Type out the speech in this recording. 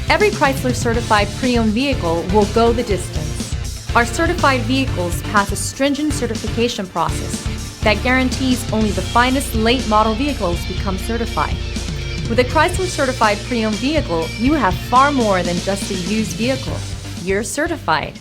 Every Chrysler certified pre-owned vehicle will go the distance. Our certified vehicles pass a stringent certification process that guarantees only the finest late model vehicles become certified. With a Chrysler certified pre-owned vehicle, you have far more than just a used vehicle. You're certified.